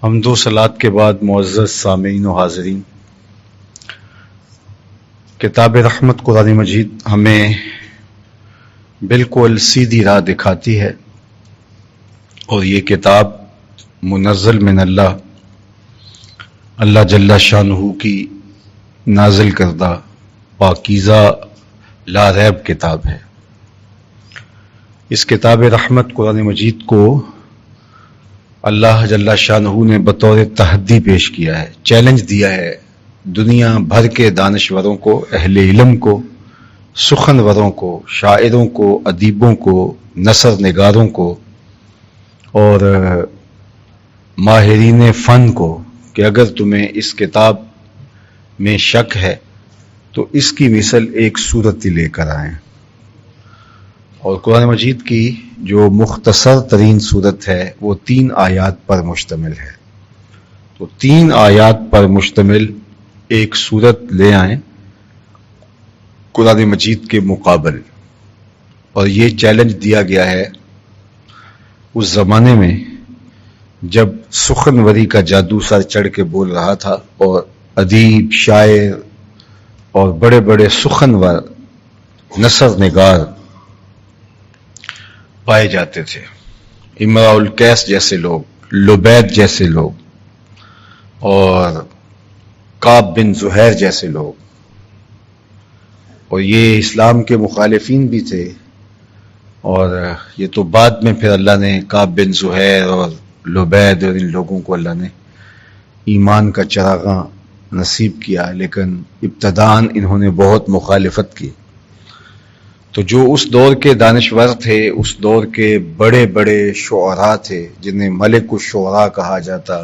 حمد و صلات کے بعد معزز سامعین و حاضرین، کتاب رحمت قرآن مجید ہمیں بالکل سیدھی راہ دکھاتی ہے، اور یہ کتاب منزل من اللہ جل شانہ کی نازل کردہ پاکیزہ لا ریب کتاب ہے۔ اس کتاب رحمت قرآن مجید کو اللہ جل شانہ نے بطور تحدی پیش کیا ہے، چیلنج دیا ہے دنیا بھر کے دانشوروں کو، اہل علم کو، سخنوروں کو، شاعروں کو، ادیبوں کو، نثر نگاروں کو اور ماہرین فن کو کہ اگر تمہیں اس کتاب میں شک ہے تو اس کی مثل ایک سورت لے کر آئیں۔ اور قرآن مجید کی جو مختصر ترین سورت ہے وہ 3 آیات پر مشتمل ہے، تو 3 آیات پر مشتمل ایک سورت لے آئیں قرآن مجید کے مقابل۔ اور یہ چیلنج دیا گیا ہے اس زمانے میں جب سخنوری کا جادو سر چڑھ کے بول رہا تھا، اور ادیب، شاعر اور بڑے بڑے سخنور، نثر نگار پائے جاتے تھے، امراء القیس جیسے لوگ، لبید جیسے لوگ اور کعب بن زہیر جیسے لوگ، اور یہ اسلام کے مخالفین بھی تھے۔ اور یہ تو بعد میں پھر اللہ نے کعب بن زہیر اور لبید اور ان لوگوں کو اللہ نے ایمان کا چراغاں نصیب کیا، لیکن ابتداً انہوں نے بہت مخالفت کی۔ تو جو اس دور کے دانشور تھے، اس دور کے بڑے بڑے شعراء تھے جنہیں ملک الشعراء کہا جاتا،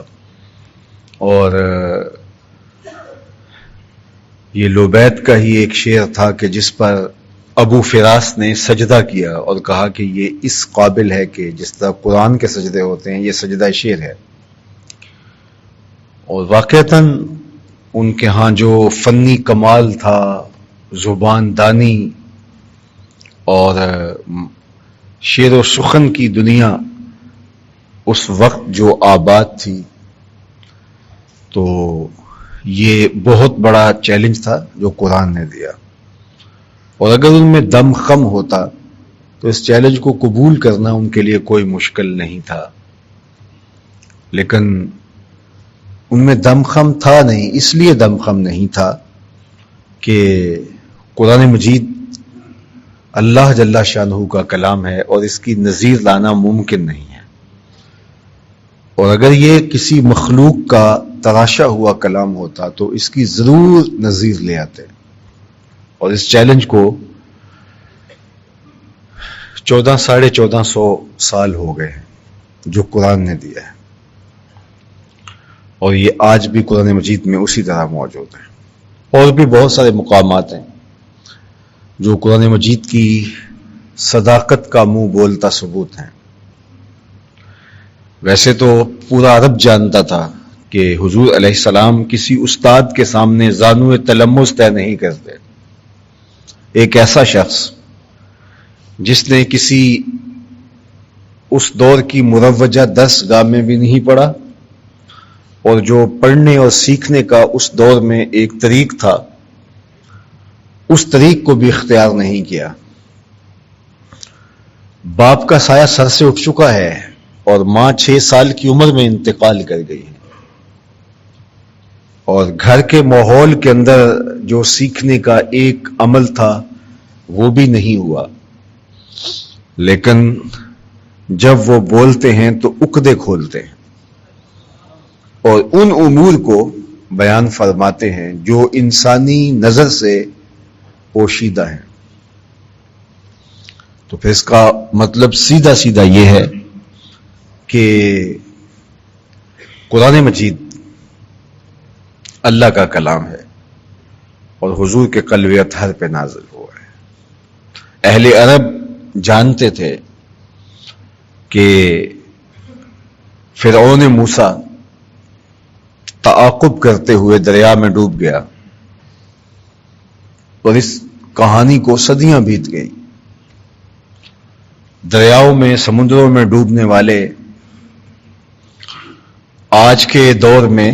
اور یہ لبید کا ہی ایک شعر تھا کہ جس پر ابو فراس نے سجدہ کیا اور کہا کہ یہ اس قابل ہے کہ جس طرح قرآن کے سجدے ہوتے ہیں یہ سجدہ شعر ہے۔ اور واقعتاً ان کے ہاں جو فنی کمال تھا، زبان دانی اور شعر و سخن کی دنیا اس وقت جو آباد تھی، تو یہ بہت بڑا چیلنج تھا جو قرآن نے دیا۔ اور اگر ان میں دم خم ہوتا تو اس چیلنج کو قبول کرنا ان کے لیے کوئی مشکل نہیں تھا، لیکن ان میں دم خم تھا نہیں۔ اس لیے دم خم نہیں تھا کہ قرآن مجید اللہ جل شانہ کا کلام ہے اور اس کی نظیر لانا ممکن نہیں ہے، اور اگر یہ کسی مخلوق کا تراشا ہوا کلام ہوتا تو اس کی ضرور نظیر لے آتے۔ اور اس چیلنج کو 1400 سال ہو گئے ہیں جو قرآن نے دیا ہے، اور یہ آج بھی قرآن مجید میں اسی طرح موجود ہے۔ اور بھی بہت سارے مقامات ہیں جو قرآن مجید کی صداقت کا منہ بولتا ثبوت ہیں۔ ویسے تو پورا عرب جانتا تھا کہ حضور علیہ السلام کسی استاد کے سامنے زانو تلمس طے نہیں کرتے۔ ایک ایسا شخص جس نے کسی اس دور کی مروجہ درس گاہ میں بھی نہیں پڑھا، اور جو پڑھنے اور سیکھنے کا اس دور میں ایک طریق تھا، اس طریق کو بھی اختیار نہیں کیا۔ باپ کا سایہ سر سے اٹھ چکا ہے اور ماں 6 سال کی عمر میں انتقال کر گئی ہے، اور گھر کے ماحول کے اندر جو سیکھنے کا ایک عمل تھا وہ بھی نہیں ہوا، لیکن جب وہ بولتے ہیں تو عقدے کھولتے ہیں اور ان امور کو بیان فرماتے ہیں جو انسانی نظر سے پوشیدہ ہیں۔ تو پھر اس کا مطلب سیدھا سیدھا یہ ہے کہ قرآن مجید اللہ کا کلام ہے اور حضور کے قلب اطہر پہ نازل ہوا ہے۔ اہل عرب جانتے تھے کہ فرعون موسیٰ تعاقب کرتے ہوئے دریا میں ڈوب گیا، اور اس کہانی کو صدیاں بیت گئی۔ دریاؤں میں، سمندروں میں ڈوبنے والے آج کے دور میں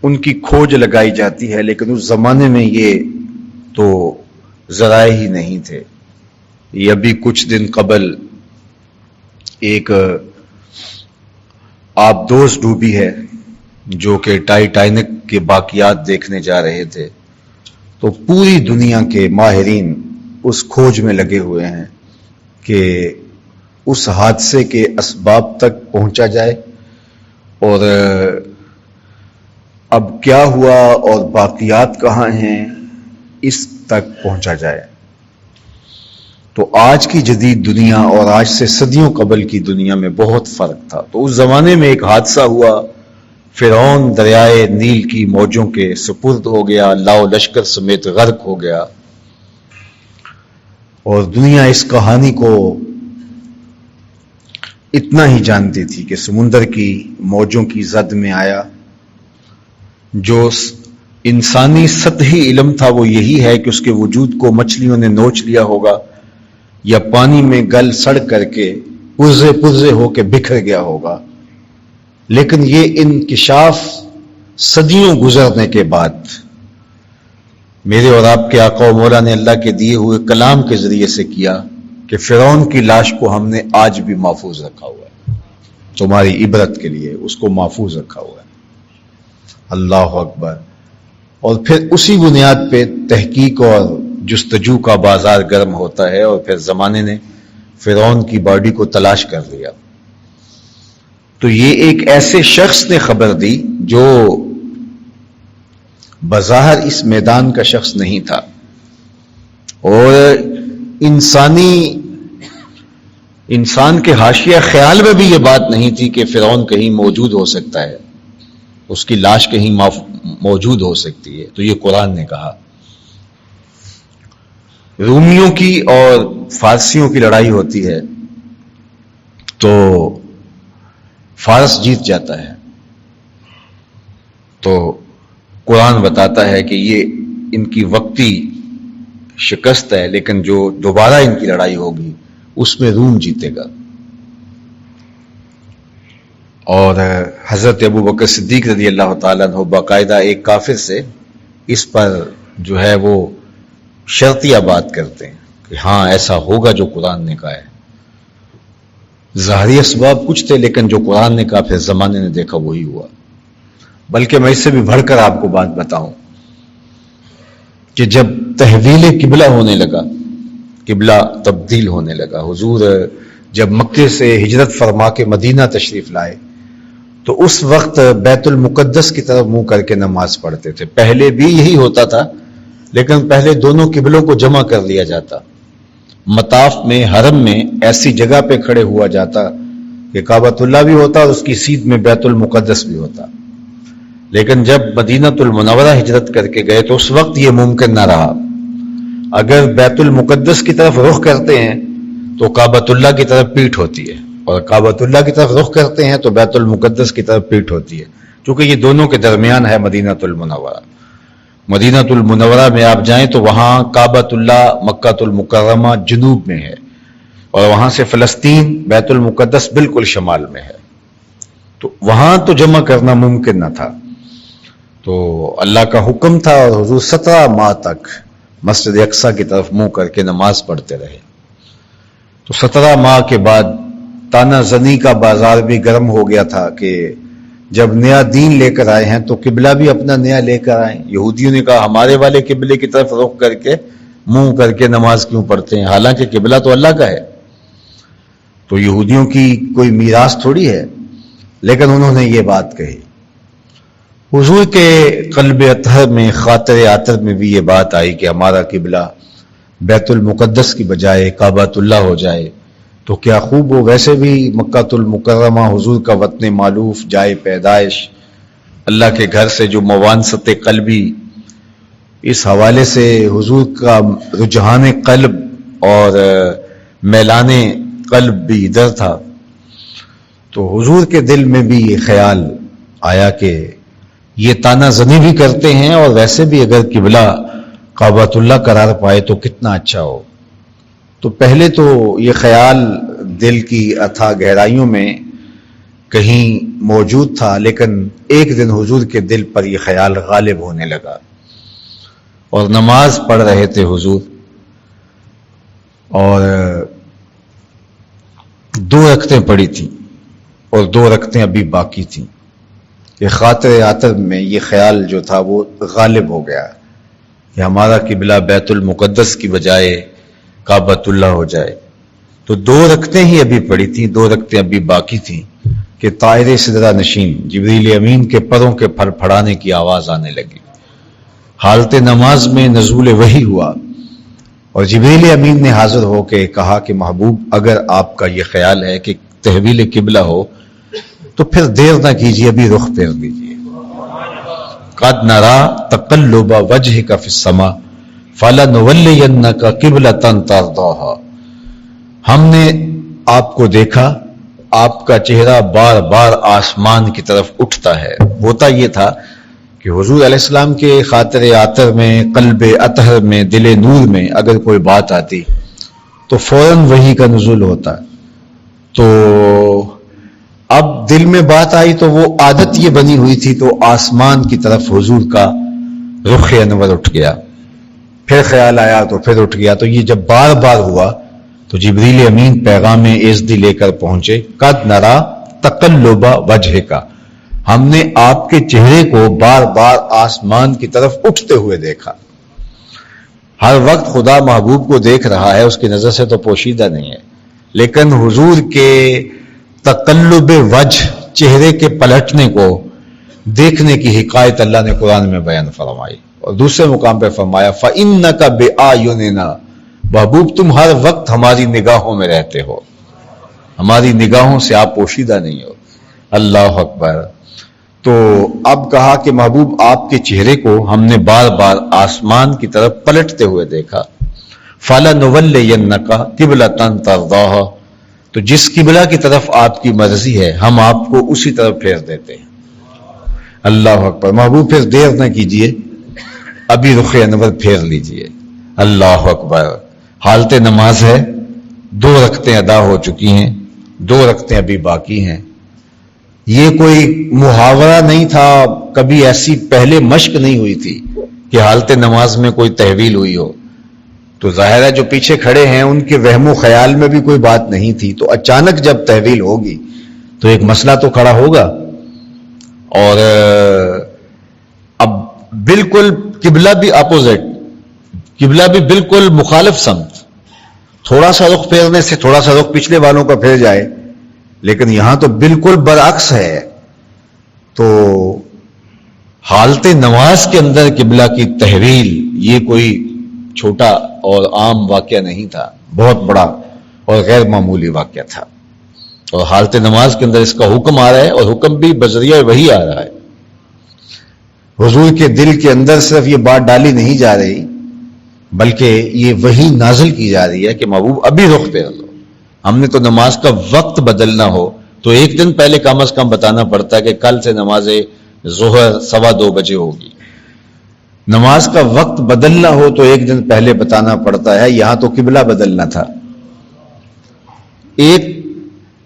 ان کی کھوج لگائی جاتی ہے، لیکن اس زمانے میں یہ تو ذرائع ہی نہیں تھے. یہ ابھی کچھ دن قبل ایک آبدوز ڈوبی ہے جو کہ ٹائٹینک کے باقیات دیکھنے جا رہے تھے، تو پوری دنیا کے ماہرین اس کھوج میں لگے ہوئے ہیں کہ اس حادثے کے اسباب تک پہنچا جائے اور اب کیا ہوا اور باقیات کہاں ہیں اس تک پہنچا جائے. تو آج کی جدید دنیا اور آج سے صدیوں قبل کی دنیا میں بہت فرق تھا. تو اس زمانے میں ایک حادثہ ہوا، فرعون دریائے نیل کی موجوں کے سپرد ہو گیا، لاؤ لشکر سمیت غرق ہو گیا، اور دنیا اس کہانی کو اتنا ہی جانتی تھی کہ سمندر کی موجوں کی زد میں آیا. جو انسانی سطحی علم تھا وہ یہی ہے کہ اس کے وجود کو مچھلیوں نے نوچ لیا ہوگا یا پانی میں گل سڑ کر کے پرزے پرزے ہو کے بکھر گیا ہوگا. لیکن یہ انکشاف صدیوں گزرنے کے بعد میرے اور آپ کے آقا و مولا نے اللہ کے دیے ہوئے کلام کے ذریعے سے کیا کہ فرعون کی لاش کو ہم نے آج بھی محفوظ رکھا ہوا ہے، تمہاری عبرت کے لیے اس کو محفوظ رکھا ہوا ہے. اللہ اکبر. اور پھر اسی بنیاد پہ تحقیق اور جستجو کا بازار گرم ہوتا ہے، اور پھر زمانے نے فرعون کی باڈی کو تلاش کر لیا. تو یہ ایک ایسے شخص نے خبر دی جو بظاہر اس میدان کا شخص نہیں تھا، اور انسان کے حاشیہ خیال میں بھی یہ بات نہیں تھی کہ فرعون کہیں موجود ہو سکتا ہے، اس کی لاش کہیں موجود ہو سکتی ہے. تو یہ قرآن نے کہا. رومیوں کی اور فارسیوں کی لڑائی ہوتی ہے تو فارس جیت جاتا ہے، تو قرآن بتاتا ہے کہ یہ ان کی وقتی شکست ہے، لیکن جو دوبارہ ان کی لڑائی ہوگی اس میں روم جیتے گا. اور حضرت ابو بکر صدیق رضی اللہ تعالیٰ عنہ باقاعدہ ایک کافر سے اس پر جو ہے وہ شرطیہ بات کرتے ہیں کہ ہاں ایسا ہوگا جو قرآن نے کہا ہے. ظاہری اسباب کچھ تھے، لیکن جو قرآن نے کہا پھر زمانے نے دیکھا وہی ہوا. بلکہ میں اس سے بھی بڑھ کر آپ کو بات بتاؤں کہ جب تحویل قبلہ ہونے لگا، قبلہ تبدیل ہونے لگا، حضور جب مکے سے ہجرت فرما کے مدینہ تشریف لائے تو اس وقت بیت المقدس کی طرف منہ کر کے نماز پڑھتے تھے. پہلے بھی یہی ہوتا تھا، لیکن پہلے دونوں قبلوں کو جمع کر لیا جاتا. مطاف میں حرم میں ایسی جگہ پہ کھڑے ہوا جاتا کہ کعبۃ اللہ بھی ہوتا اور اس کی سیدھ میں بیت المقدس بھی ہوتا. لیکن جب مدینۃ المنورہ ہجرت کر کے گئے تو اس وقت یہ ممکن نہ رہا. اگر بیت المقدس کی طرف رخ کرتے ہیں تو کعبۃ اللہ کی طرف پیٹھ ہوتی ہے، اور کعبۃ اللہ کی طرف رخ کرتے ہیں تو بیت المقدس کی طرف پیٹھ ہوتی ہے، چونکہ یہ دونوں کے درمیان ہے مدینۃ المنورہ. مدینۃ المنورہ میں آپ جائیں تو وہاں کعبۃ اللہ مکۃ المکرمہ جنوب میں ہے، اور وہاں سے فلسطین بیت المقدس بالکل شمال میں ہے. تو وہاں تو جمع کرنا ممکن نہ تھا. تو اللہ کا حکم تھا اور حضور 17 ماہ تک مسجد اقصیٰ کی طرف منہ کر کے نماز پڑھتے رہے. تو 17 ماہ کے بعد تانا زنی کا بازار بھی گرم ہو گیا تھا کہ جب نیا دین لے کر آئے ہیں تو قبلہ بھی اپنا نیا لے کر آئیں. یہودیوں نے کہا ہمارے والے قبلے کی طرف رخ کر کے منہ کر کے نماز کیوں پڑھتے ہیں، حالانکہ قبلہ تو اللہ کا ہے. تو یہودیوں کی کوئی میراث تھوڑی ہے، لیکن انہوں نے یہ بات کہی. حضور کے قلب اطہر میں، خاطر عاطر میں بھی یہ بات آئی کہ ہمارا قبلہ بیت المقدس کی بجائے کعبۃ اللہ ہو جائے تو کیا خوب ہو. ویسے بھی مکۃ المکرمہ حضور کا وطن معلوف، جائے پیدائش، اللہ کے گھر سے جو موانست قلبی، اس حوالے سے حضور کا رجحان قلب اور میلان قلب بھی ادھر تھا. تو حضور کے دل میں بھی یہ خیال آیا کہ یہ تانا زنی بھی کرتے ہیں اور ویسے بھی اگر قبلہ کعبۃ اللہ قرار پائے تو کتنا اچھا ہو. تو پہلے تو یہ خیال دل کی اتھا گہرائیوں میں کہیں موجود تھا، لیکن ایک دن حضور کے دل پر یہ خیال غالب ہونے لگا اور نماز پڑھ رہے تھے حضور، اور 2 رکعتیں پڑھی تھیں اور 2 رکعتیں ابھی باقی تھیں کہ خاطر عاطر میں یہ خیال جو تھا وہ غالب ہو گیا کہ ہمارا قبلہ بیت المقدس کی بجائے کعبۃ اللہ ہو جائے. تو 2 رکعتیں ہی ابھی پڑھی تھیں، 2 رکعتیں ابھی باقی تھیں کہ طائر سدرہ نشین جبریل امین کے پروں کے پھڑ پھڑانے کی آواز آنے لگی. حالت نماز میں نزول وحی ہوا اور جبریل امین نے حاضر ہو کے کہا کہ محبوب، اگر آپ کا یہ خیال ہے کہ تحویل قبلہ ہو تو پھر دیر نہ کیجیے، ابھی رخ پھیر دیجیے. قد نرا تقلب وجهك في السماء فلنولینک قبلۃ ترضاها. ہم نے آپ کو دیکھا، آپ کا چہرہ بار بار آسمان کی طرف اٹھتا ہے. ہوتا یہ تھا کہ حضور علیہ السلام کے خاطر عاطر میں، قلب اطہر میں، دل نور میں اگر کوئی بات آتی تو فوراً وحی کا نزول ہوتا. تو اب دل میں بات آئی تو وہ عادت یہ بنی ہوئی تھی، تو آسمان کی طرف حضور کا رخ انور اٹھ گیا. پھر خیال آیا تو پھر اٹھ گیا. تو یہ جب بار بار ہوا تو جبریل امین پیغام عزدی لے کر پہنچے. قد نرا تقلب وجهک، ہم نے آپ کے چہرے کو بار بار آسمان کی طرف اٹھتے ہوئے دیکھا. ہر وقت خدا محبوب کو دیکھ رہا ہے، اس کی نظر سے تو پوشیدہ نہیں ہے، لیکن حضور کے تقلب وجہ، چہرے کے پلٹنے کو دیکھنے کی حکایت اللہ نے قرآن میں بیان فرمائی. اور دوسرے مقام پہ فرمایا فَإِنَّكَ بِآيُنِنَا، محبوب تم ہر وقت ہماری نگاہوں میں رہتے ہو، ہماری نگاہوں سے آپ پوشیدہ نہیں ہو. اللہ اکبر. تو اب کہا کہ محبوب آپ کے چہرے کو ہم نے بار بار آسمان کی طرف پلٹتے ہوئے دیکھا. فَلَنُوَلِّيَنَّكَ قِبْلَةً تَرْضَاهَا، تو جس قبلہ کی طرف آپ کی مرضی ہے ہم آپ کو اسی طرف پھیر دیتے ہیں. اللہ اکبر. محبوب پھر دیر نہ کیجئے، ابھی رخ انور پھیر لیجئے. اللہ اکبر. حالت نماز ہے، 2 رکعتیں ادا ہو چکی ہیں، 2 رکعتیں ابھی باقی ہیں. یہ کوئی محاورہ نہیں تھا، کبھی ایسی پہلے مشق نہیں ہوئی تھی کہ حالت نماز میں کوئی تحویل ہوئی ہو. تو ظاہر ہے جو پیچھے کھڑے ہیں ان کے وہم و خیال میں بھی کوئی بات نہیں تھی. تو اچانک جب تحویل ہوگی تو ایک مسئلہ تو کھڑا ہوگا. اور اب بالکل قبلہ بھی اپوزٹ، قبلہ بھی بالکل مخالف سمت. تھوڑا سا رخ پھیرنے سے تھوڑا سا رخ پچھلے والوں کا پھیر جائے، لیکن یہاں تو بالکل برعکس ہے. تو حالت نماز کے اندر قبلہ کی تحویل یہ کوئی چھوٹا اور عام واقعہ نہیں تھا، بہت بڑا اور غیر معمولی واقعہ تھا. اور حالت نماز کے اندر اس کا حکم آ رہا ہے، اور حکم بھی بذریعہ وحی آ رہا ہے. حضور کے دل کے اندر صرف یہ بات ڈالی نہیں جا رہی، بلکہ یہ وحی نازل کی جا رہی ہے کہ محبوب ابھی رخ پھیر لو. ہم نے تو نماز کا وقت بدلنا ہو تو 1 دن پہلے کم از کم بتانا پڑتا ہے کہ کل سے نماز ظہر 2:15 بجے ہوگی. نماز کا وقت بدلنا ہو تو 1 دن پہلے بتانا پڑتا ہے. یہاں تو قبلہ بدلنا تھا،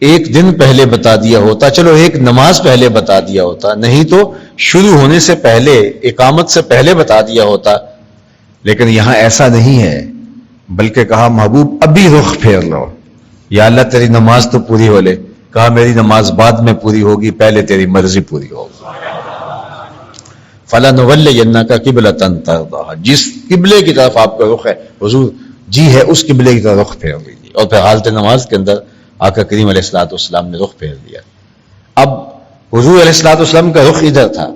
ایک دن پہلے بتا دیا ہوتا، چلو ایک نماز پہلے بتا دیا ہوتا، نہیں تو شروع ہونے سے پہلے، اقامت سے پہلے بتا دیا ہوتا. لیکن یہاں ایسا نہیں ہے، بلکہ کہا محبوب ابھی رخ پھیر لو. یا اللہ تیری نماز تو پوری ہو لے. کہا میری نماز بعد میں پوری ہوگی، پہلے تیری مرضی پوری ہوگی. فَلَنُوَلِّيَنَّكَ قِبْلَةً تَرْضَاهَا، جس قبلے کی طرف آپ کا رخ ہے حضور جی ہے، اس قبلے کی طرف رخ پھیر لیجیے. اور پھر حالت نماز کے اندر آقا کریم علیہ الصلوۃ والسلام نے رخ پھیر دیا. اب حضور علیہ الصلوۃ والسلام کا رخ ادھر تھا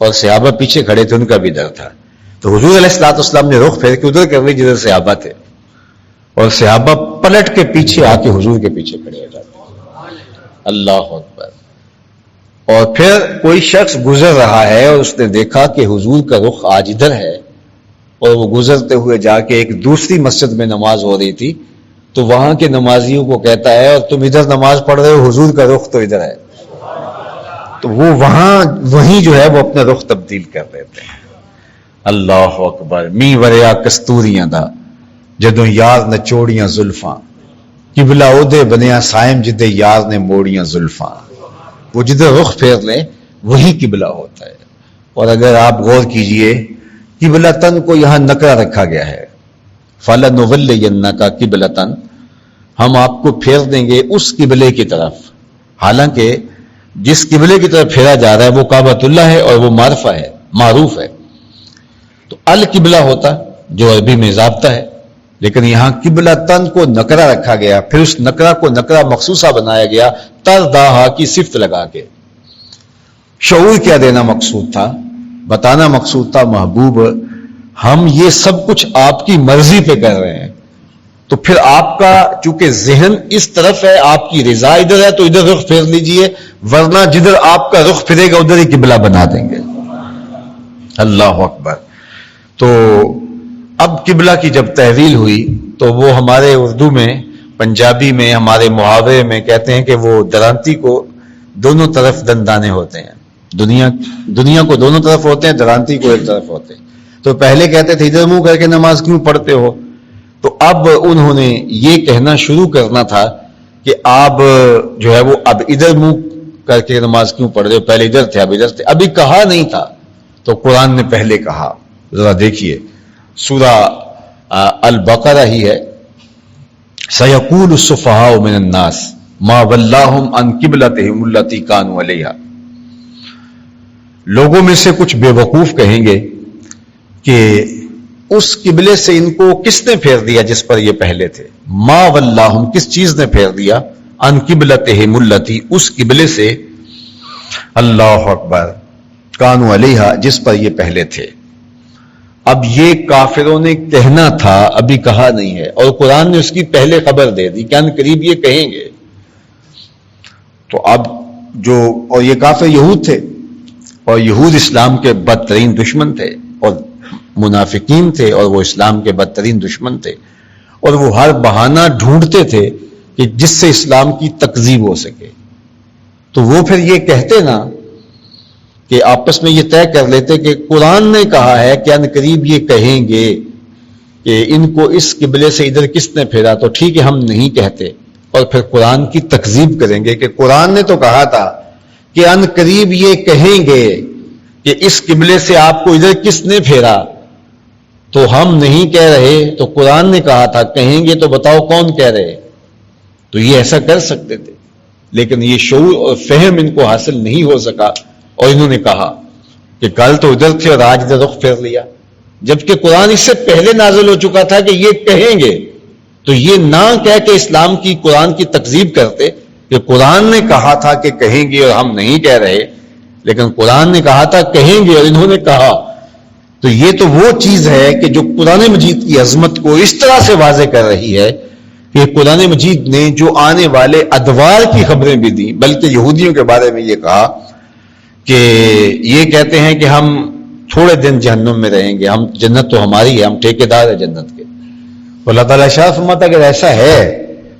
اور صحابہ پیچھے کھڑے تھے، ان کا بھی ادھر تھا. تو حضور علیہ الصلوۃ والسلام نے رخ پھیر کے ادھر کر لی جدھر صحابہ تھے، اور صحابہ پلٹ کے پیچھے آ کے حضور کے پیچھے کھڑے ہو جاتے. اللہ اکبر. اور پھر کوئی شخص گزر رہا ہے اور اس نے دیکھا کہ حضور کا رخ آج ادھر ہے، اور وہ گزرتے ہوئے جا کے ایک دوسری مسجد میں نماز ہو رہی تھی، تو وہاں کے نمازیوں کو کہتا ہے اور تم ادھر نماز پڑھ رہے ہو، حضور کا رخ تو ادھر ہے. تو وہ وہیں جو ہے وہ اپنا رخ تبدیل کر دیتے ہیں. اللہ اکبر. می وریا کستوریاں دا جدوں یار نچوڑیاں زلفاں، قبلہ اودے بنیا سائم جدے یار نے موڑیاں زلفاں. وہ جدھر رخ پھیر لیں وہی قبلہ ہوتا ہے. اور اگر آپ غور کیجئے قبلتن کو یہاں نکرہ رکھا گیا ہے، فَلَنُوَلِّيَنَّكَ قِبْلَةً، ہم آپ کو پھیر دیں گے اس قبلے کی طرف. حالانکہ جس قبلے کی طرف پھیرا جا رہا ہے وہ کعبۃ اللہ ہے اور وہ معرفہ ہے، معروف ہے. تو القبلہ ہوتا جو عربی میں ضابطہ ہے، لیکن یہاں قبلتن کو نکرہ رکھا گیا، پھر اس نکرہ کو نکرہ مخصوصہ بنایا گیا ترداہا کی صفت لگا کے. شعور کیا دینا مقصود تھا؟ بتانا مقصود تھا محبوب ہم یہ سب کچھ آپ کی مرضی پہ کر رہے ہیں، تو پھر آپ کا چونکہ ذہن اس طرف ہے، آپ کی رضا ادھر ہے تو ادھر رخ پھیر لیجئے، ورنہ جدھر آپ کا رخ پھرے گا ادھر ہی قبلہ بنا دیں گے. اللہ اکبر. تو اب قبلہ کی جب تحویل ہوئی تو وہ ہمارے اردو میں، پنجابی میں، ہمارے محاورے میں کہتے ہیں کہ وہ درانتی کو دونوں طرف دندانے ہوتے ہیں. دنیا کو دونوں طرف ہوتے ہیں، درانتی کو ایک طرف ہوتے ہیں. تو پہلے کہتے تھے ادھر منہ کر کے نماز کیوں پڑھتے ہو، تو اب انہوں نے یہ کہنا شروع کرنا تھا کہ آپ جو ہے وہ اب ادھر منہ کر کے نماز کیوں پڑھ رہے ہو، پہلے ادھر تھے اب ادھر تھے. ابھی کہا نہیں تھا تو قرآن نے پہلے کہا. ذرا دیکھیے سورہ البقرہ ہی ہے. سَيَقُولُ السُّفَهَاءُ مِنَ النَّاسِ مَا وَلَّاهُمْ عَنْ قِبْلَتِهِمُ الَّتِي كَانُوا عَلَيْهَا. لوگوں میں سے کچھ بے وقوف کہیں گے کہ اس قبلے سے ان کو کس نے پھیر دیا جس پر یہ پہلے تھے. ما وَلَّاهُمْ کس چیز نے پھیر دیا، عَنْ قِبْلَتِهِمُ الَّتِي اس قبلے سے، اللہ اکبر، كَانُوا عَلَيْهَا جس پر یہ پہلے تھے. اب یہ کافروں نے کہنا تھا، ابھی کہا نہیں ہے، اور قرآن نے اس کی پہلے خبر دے دی کہ ان قریب یہ کہیں گے. تو اب جو، اور یہ کافر یہود تھے، اور یہود اسلام کے بدترین دشمن تھے، اور منافقین تھے، اور وہ اسلام کے بدترین دشمن تھے، اور وہ ہر بہانہ ڈھونڈتے تھے کہ جس سے اسلام کی تکذیب ہو سکے. تو وہ پھر یہ کہتے نا کہ آپس میں یہ طے کر لیتے کہ قرآن نے کہا ہے کہ ان قریب یہ کہیں گے کہ ان کو اس قبلے سے ادھر کس نے پھیرا، تو ٹھیک ہے ہم نہیں کہتے، اور پھر قرآن کی تکذیب کریں گے کہ قرآن نے تو کہا تھا کہ ان قریب یہ کہیں گے کہ اس قبلے سے آپ کو ادھر کس نے پھیرا، تو ہم نہیں کہہ رہے، تو قرآن نے کہا تھا کہیں گے، تو بتاؤ کون کہہ رہے. تو یہ ایسا کر سکتے تھے، لیکن یہ شعور اور فہم ان کو حاصل نہیں ہو سکا، اور انہوں نے کہا کہ کل تو ادھر تھے اور آج ادھر رخ پھیر لیا، جبکہ قرآن اس سے پہلے نازل ہو چکا تھا کہ یہ کہیں گے. تو یہ نہ کہہ کے اسلام کی، قرآن کی تکذیب کرتے کہ قرآن نے کہا تھا کہ کہیں گے اور ہم نہیں کہہ رہے، لیکن قرآن نے کہا تھا کہیں گے اور انہوں نے کہا. تو یہ تو وہ چیز ہے کہ جو قرآن مجید کی عظمت کو اس طرح سے واضح کر رہی ہے کہ قرآن مجید نے جو آنے والے ادوار کی خبریں بھی دی، بلکہ یہودیوں کے بارے میں یہ کہا کہ یہ کہتے ہیں کہ ہم تھوڑے دن جہنم میں رہیں گے، ہم جنت تو ہماری ہے، ہم ٹھیکیدار ہیں جنت کے. اللہ تعالیٰ شاہ فرماتا اگر ایسا ہے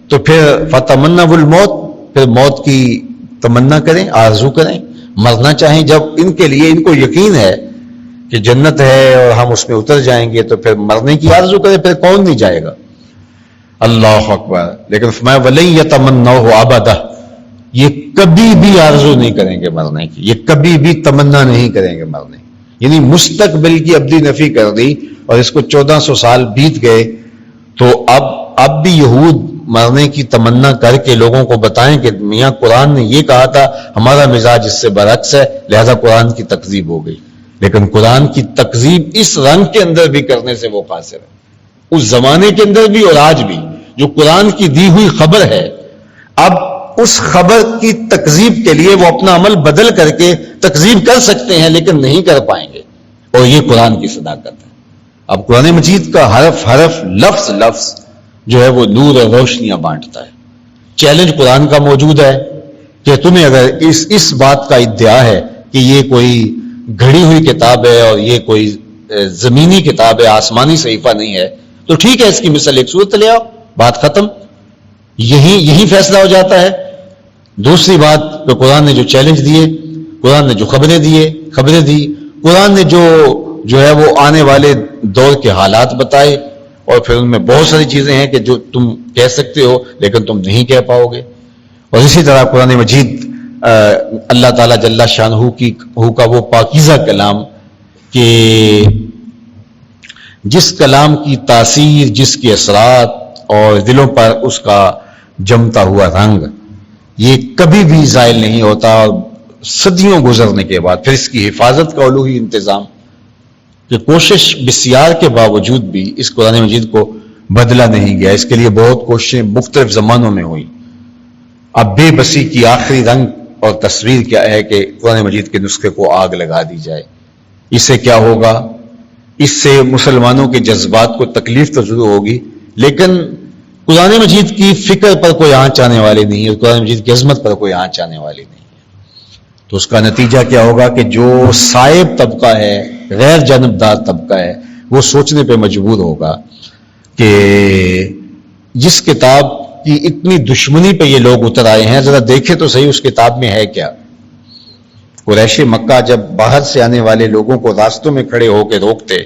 تو پھر فتمنوا الموت، پھر موت کی تمنا کریں، آرزو کریں، مرنا چاہیں. جب ان کے لیے، ان کو یقین ہے کہ جنت ہے اور ہم اس میں اتر جائیں گے، تو پھر مرنے کی آرزو کریں، پھر کون نہیں جائے گا. اللہ اکبر. لیکن فرمایا وَلَن يَتَمَنَّوْهُ أَبَدًا، یہ کبھی بھی آرزو نہیں کریں گے مرنے کی، یہ کبھی بھی تمنا نہیں کریں گے مرنے کی. یعنی مستقبل کی ابدی نفی کر دی، اور اس کو 1400 سال بیت گئے. تو اب بھی یہود مرنے کی تمنا کر کے لوگوں کو بتائیں کہ میاں قرآن نے یہ کہا تھا، ہمارا مزاج اس سے برعکس ہے، لہذا قرآن کی تکذیب ہو گئی. لیکن قرآن کی تکذیب اس رنگ کے اندر بھی کرنے سے وہ قاصر ہے، اس زمانے کے اندر بھی اور آج بھی. جو قرآن کی دی ہوئی خبر ہے، اب اس خبر کی تکذیب کے لیے وہ اپنا عمل بدل کر کے تکذیب کر سکتے ہیں، لیکن نہیں کر پائیں گے. اور یہ قرآن کی صداقت ہے. اب قرآن مجید کا حرف حرف، لفظ لفظ جو ہے وہ نور اور روشنیاں بانٹتا ہے. چیلنج قرآن کا موجود ہے کہ تمہیں اگر اس بات کا ادعا ہے کہ یہ کوئی گھڑی ہوئی کتاب ہے اور یہ کوئی زمینی کتاب ہے، آسمانی صحیفہ نہیں ہے، تو ٹھیک ہے، اس کی مثال ایک صورت لے آؤ، بات ختم. یہی فیصلہ ہو جاتا ہے. دوسری بات کہ قرآن نے جو چیلنج دیے، قرآن نے جو خبریں دی، قرآن نے جو ہے وہ آنے والے دور کے حالات بتائے، اور پھر ان میں بہت ساری چیزیں ہیں کہ جو تم کہہ سکتے ہو لیکن تم نہیں کہہ پاؤ گے. اور اسی طرح قرآن مجید اللہ تعالیٰ جل شانہ کا وہ پاکیزہ کلام کہ جس کلام کی تاثیر، جس کے اثرات اور دلوں پر اس کا جمتا ہوا رنگ یہ کبھی بھی زائل نہیں ہوتا، اور صدیوں گزرنے کے بعد پھر اس کی حفاظت کا الوہی انتظام کہ کوشش بسیار کے باوجود بھی اس قرآن مجید کو بدلا نہیں گیا۔ اس کے لیے بہت کوششیں مختلف زمانوں میں ہوئی۔ اب بے بسی کی آخری رنگ اور تصویر کیا ہے کہ قرآن مجید کے نسخے کو آگ لگا دی جائے۔ اس سے کیا ہوگا؟ اس سے مسلمانوں کے جذبات کو تکلیف تو ضرور ہوگی، لیکن قرآن مجید کی فکر پر کوئی آنچ آنے والی نہیں ہے، قرآن مجید کی عظمت پر کوئی آنچ آنے والی نہیں ہے۔ تو اس کا نتیجہ کیا ہوگا کہ جو صائب طبقہ ہے، غیر جانبدار طبقہ ہے، وہ سوچنے پہ مجبور ہوگا کہ جس کتاب کی اتنی دشمنی پہ یہ لوگ اتر آئے ہیں، ذرا دیکھیں تو صحیح اس کتاب میں ہے کیا۔ قریش مکہ جب باہر سے آنے والے لوگوں کو راستوں میں کھڑے ہو کے روکتے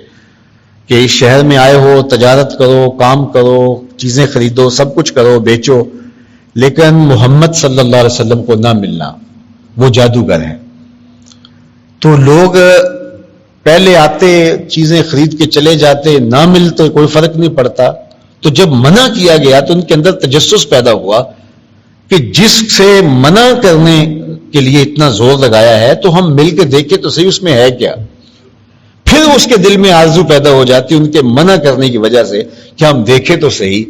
کہ اس شہر میں آئے ہو، تجارت کرو، کام کرو، چیزیں خریدو، سب کچھ کرو، بیچو، لیکن محمد صلی اللہ علیہ وسلم کو نہ ملنا، وہ جادوگر ہیں۔ تو لوگ پہلے آتے، چیزیں خرید کے چلے جاتے، نہ ملتے، کوئی فرق نہیں پڑتا۔ تو جب منع کیا گیا تو ان کے اندر تجسس پیدا ہوا کہ جس سے منع کرنے کے لیے اتنا زور لگایا ہے تو ہم مل کے دیکھیں تو صحیح اس میں ہے کیا۔ پھر اس کے دل میں آرزو پیدا ہو جاتی ان کے منع کرنے کی وجہ سے کہ ہم دیکھیں تو صحیح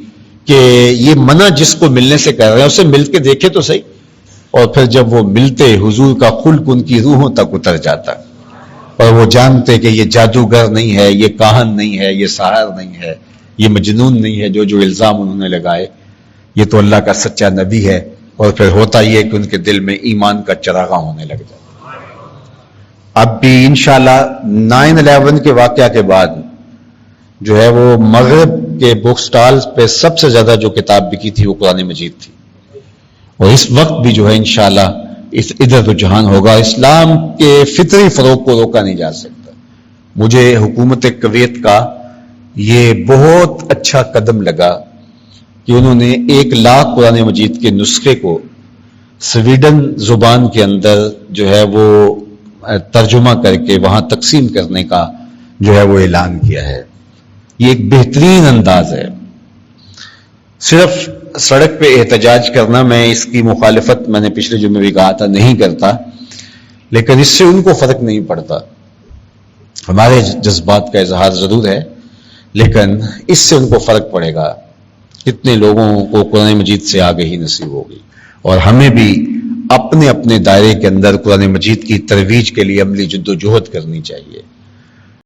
کہ یہ منع جس کو ملنے سے کر رہے ہیں اسے مل کے دیکھیں تو صحیح۔ اور پھر جب وہ ملتے، حضور کا خلق ان کی روحوں تک اتر جاتا اور وہ جانتے کہ یہ جادوگر نہیں ہے، یہ کاہن نہیں ہے، یہ ساحر نہیں ہے، یہ مجنون نہیں ہے جو الزام انہوں نے لگائے، یہ تو اللہ کا سچا نبی ہے۔ اور پھر ہوتا یہ کہ ان کے دل میں ایمان کا چراغاں ہونے لگ جاتا۔ اب بھی انشاءاللہ 9/11 کے واقعہ کے بعد جو ہے وہ مغرب کے بک سٹالز پہ سب سے زیادہ جو کتاب بکی تھی وہ قرآن مجید تھی، اور اس وقت بھی جو ہے انشاءاللہ اس ادھر رجحان ہوگا۔ اسلام کے فطری فروغ کو روکا نہیں جا سکتا۔ مجھے حکومت کویت کا یہ بہت اچھا قدم لگا کہ انہوں نے 1 لاکھ قرآن مجید کے نسخے کو سویڈن زبان کے اندر جو ہے وہ ترجمہ کر کے وہاں تقسیم کرنے کا جو ہے وہ اعلان کیا ہے۔ یہ ایک بہترین انداز ہے۔ صرف سڑک پہ احتجاج کرنا، میں اس کی مخالفت میں نے پچھلے جمعے بھی کہا تھا نہیں کرتا، لیکن اس سے ان کو فرق نہیں پڑتا۔ ہمارے جذبات کا اظہار ضرور ہے، لیکن اس سے ان کو فرق پڑے گا کتنے لوگوں کو قرآن مجید سے آگہی نصیب ہوگی۔ اور ہمیں بھی اپنے اپنے دائرے کے اندر قرآن مجید کی ترویج کے لیے عملی جد و جہد کرنی چاہیے۔